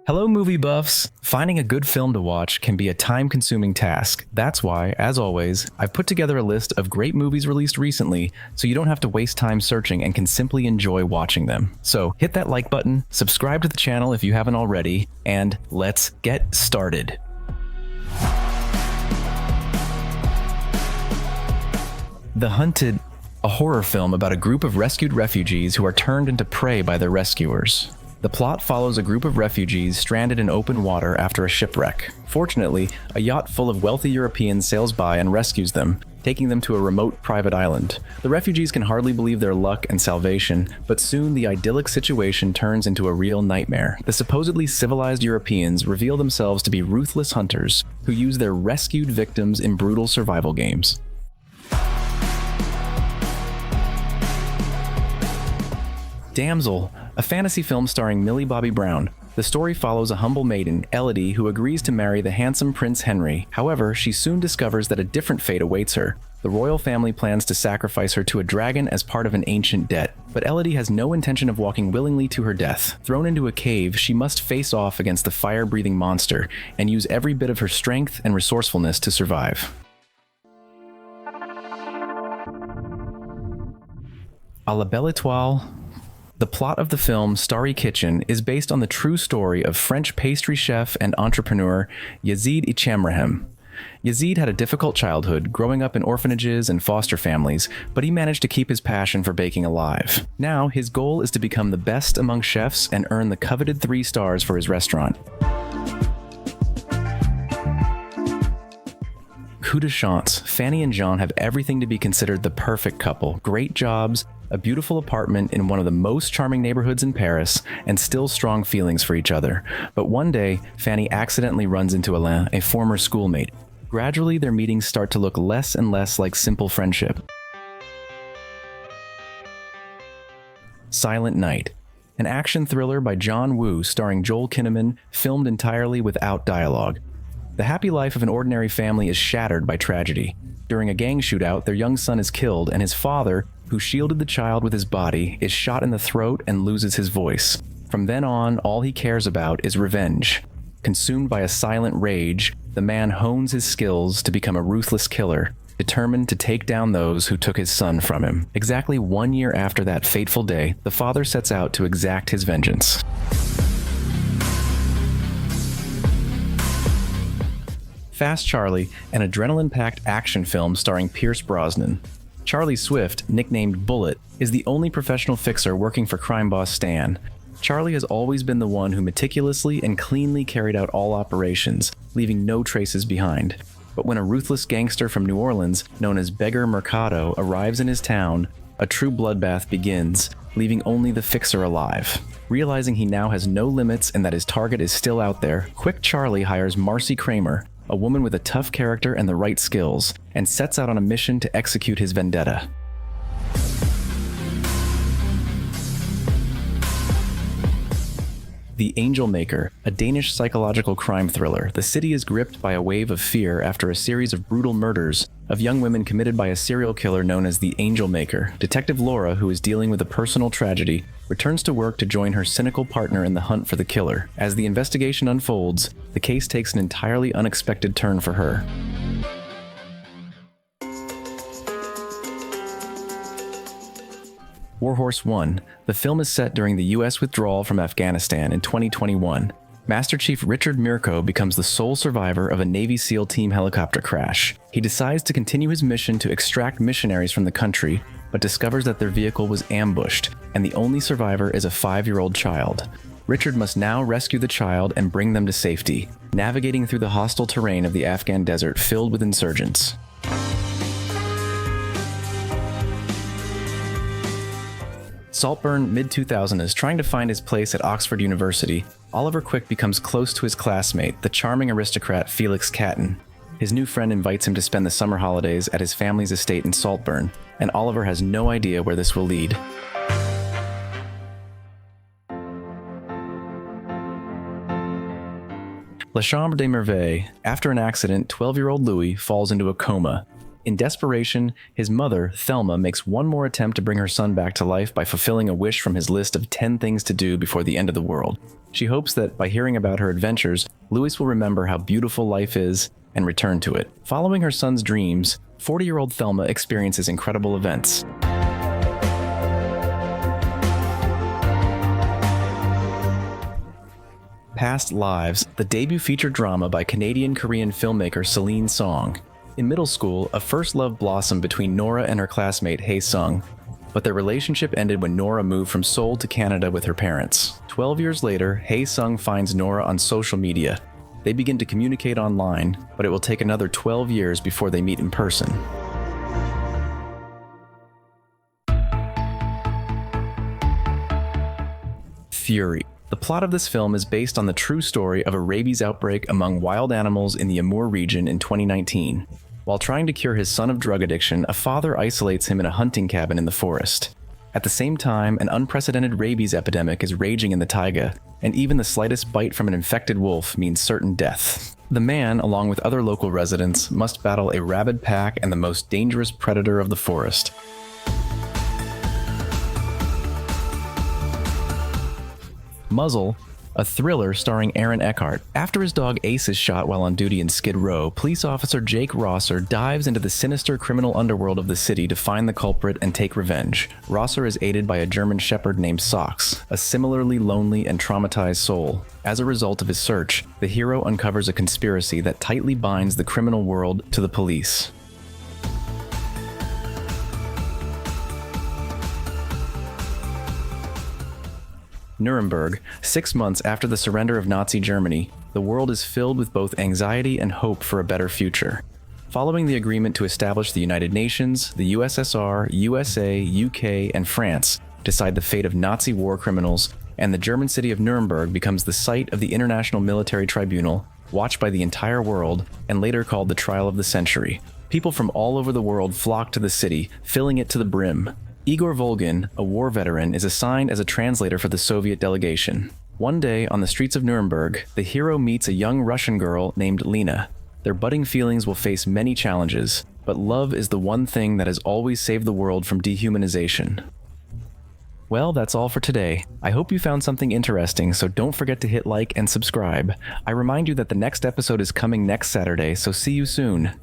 Hello, movie buffs! Finding a good film to watch can be a time-consuming task. That's why, as always, I've put together a list of great movies released recently so you don't have to waste time searching and can simply enjoy watching them. So hit that like button, subscribe to the channel if you haven't already, and let's get started. The Hunted, a horror film about a group of rescued refugees who are turned into prey by their rescuers. The plot follows a group of refugees stranded in open water after a shipwreck. Fortunately, a yacht full of wealthy Europeans sails by and rescues them, taking them to a remote private island. The refugees can hardly believe their luck and salvation, but soon the idyllic situation turns into a real nightmare. The supposedly civilized Europeans reveal themselves to be ruthless hunters who use their rescued victims in brutal survival games. Damsel, a fantasy film starring Millie Bobby Brown. The story follows a humble maiden, Elodie, who agrees to marry the handsome Prince Henry. However, she soon discovers that a different fate awaits her. The royal family plans to sacrifice her to a dragon as part of an ancient debt. But Elodie has no intention of walking willingly to her death. Thrown into a cave, she must face off against the fire-breathing monster and use every bit of her strength and resourcefulness to survive. A la belle étoile. The plot of the film Starry Kitchen is based on the true story of French pastry chef and entrepreneur Yazid Ichamrahem. Yazid had a difficult childhood, growing up in orphanages and foster families, but he managed to keep his passion for baking alive. Now, his goal is to become the best among chefs and earn the coveted 3 stars for his restaurant. Coup de chance, Fanny and Jean have everything to be considered the perfect couple. Great jobs, a beautiful apartment in one of the most charming neighborhoods in Paris, and still strong feelings for each other. But one day, Fanny accidentally runs into Alain, a former schoolmate. Gradually, their meetings start to look less and less like simple friendship. Silent Night, an action thriller by John Woo starring Joel Kinnaman, filmed entirely without dialogue. The happy life of an ordinary family is shattered by tragedy. During a gang shootout, their young son is killed, and his father, who shielded the child with his body, is shot in the throat and loses his voice. From then on, all he cares about is revenge. Consumed by a silent rage, the man hones his skills to become a ruthless killer, determined to take down those who took his son from him. Exactly 1 year after that fateful day, the father sets out to exact his vengeance. Fast Charlie, an adrenaline-packed action film starring Pierce Brosnan. Charlie Swift, nicknamed Bullet, is the only professional fixer working for crime boss Stan. Charlie has always been the one who meticulously and cleanly carried out all operations, leaving no traces behind. But when a ruthless gangster from New Orleans, known as Beggar Mercado, arrives in his town, a true bloodbath begins, leaving only the fixer alive. Realizing he now has no limits and that his target is still out there, Quick Charlie hires Marcy Kramer, a woman with a tough character and the right skills, and sets out on a mission to execute his vendetta. The Angel Maker, a Danish psychological crime thriller. The city is gripped by a wave of fear after a series of brutal murders of young women committed by a serial killer known as the Angel Maker. Detective Laura, who is dealing with a personal tragedy, returns to work to join her cynical partner in the hunt for the killer. As the investigation unfolds, the case takes an entirely unexpected turn for her. Warhorse One. The film is set during the U.S. withdrawal from Afghanistan in 2021. Master Chief Richard Mirko becomes the sole survivor of a Navy SEAL team helicopter crash. He decides to continue his mission to extract missionaries from the country, but discovers that their vehicle was ambushed, and the only survivor is a 5-year-old child. Richard must now rescue the child and bring them to safety, navigating through the hostile terrain of the Afghan desert filled with insurgents. Saltburn, mid-2000, is trying to find his place at Oxford University. Oliver Quick becomes close to his classmate, the charming aristocrat Felix Catton. His new friend invites him to spend the summer holidays at his family's estate in Saltburn, and Oliver has no idea where this will lead. La Chambre des Merveilles. After an accident, 12-year-old Louis falls into a coma. In desperation, his mother, Thelma, makes one more attempt to bring her son back to life by fulfilling a wish from his list of 10 things to do before the end of the world. She hopes that, by hearing about her adventures, Louis will remember how beautiful life is and return to it. Following her son's dreams, 40-year-old Thelma experiences incredible events. Past Lives, the debut feature drama by Canadian-Korean filmmaker Celine Song. In middle school, a first love blossomed between Nora and her classmate Hae Sung, but their relationship ended when Nora moved from Seoul to Canada with her parents. 12 years later, Hae Sung finds Nora on social media. They begin to communicate online, but it will take another 12 years before they meet in person. Fury. The plot of this film is based on the true story of a rabies outbreak among wild animals in the Amur region in 2019. While trying to cure his son of drug addiction, a father isolates him in a hunting cabin in the forest. At the same time, an unprecedented rabies epidemic is raging in the taiga, and even the slightest bite from an infected wolf means certain death. The man, along with other local residents, must battle a rabid pack and the most dangerous predator of the forest. Muzzle, a thriller starring Aaron Eckhart. After his dog Ace is shot while on duty in Skid Row, police officer Jake Rosser dives into the sinister criminal underworld of the city to find the culprit and take revenge. Rosser is aided by a German shepherd named Socks, a similarly lonely and traumatized soul. As a result of his search, the hero uncovers a conspiracy that tightly binds the criminal world to the police. Nuremberg. 6 months after the surrender of Nazi Germany, the world is filled with both anxiety and hope for a better future. Following the agreement to establish the United Nations, the USSR, USA, UK, and France decide the fate of Nazi war criminals, and the German city of Nuremberg becomes the site of the International Military Tribunal, watched by the entire world, and later called the Trial of the Century. People from all over the world flock to the city, filling it to the brim. Igor Volgin, a war veteran, is assigned as a translator for the Soviet delegation. One day, on the streets of Nuremberg, the hero meets a young Russian girl named Lena. Their budding feelings will face many challenges, but love is the one thing that has always saved the world from dehumanization. Well, that's all for today. I hope you found something interesting, so don't forget to hit like and subscribe. I remind you that the next episode is coming next Saturday, so see you soon.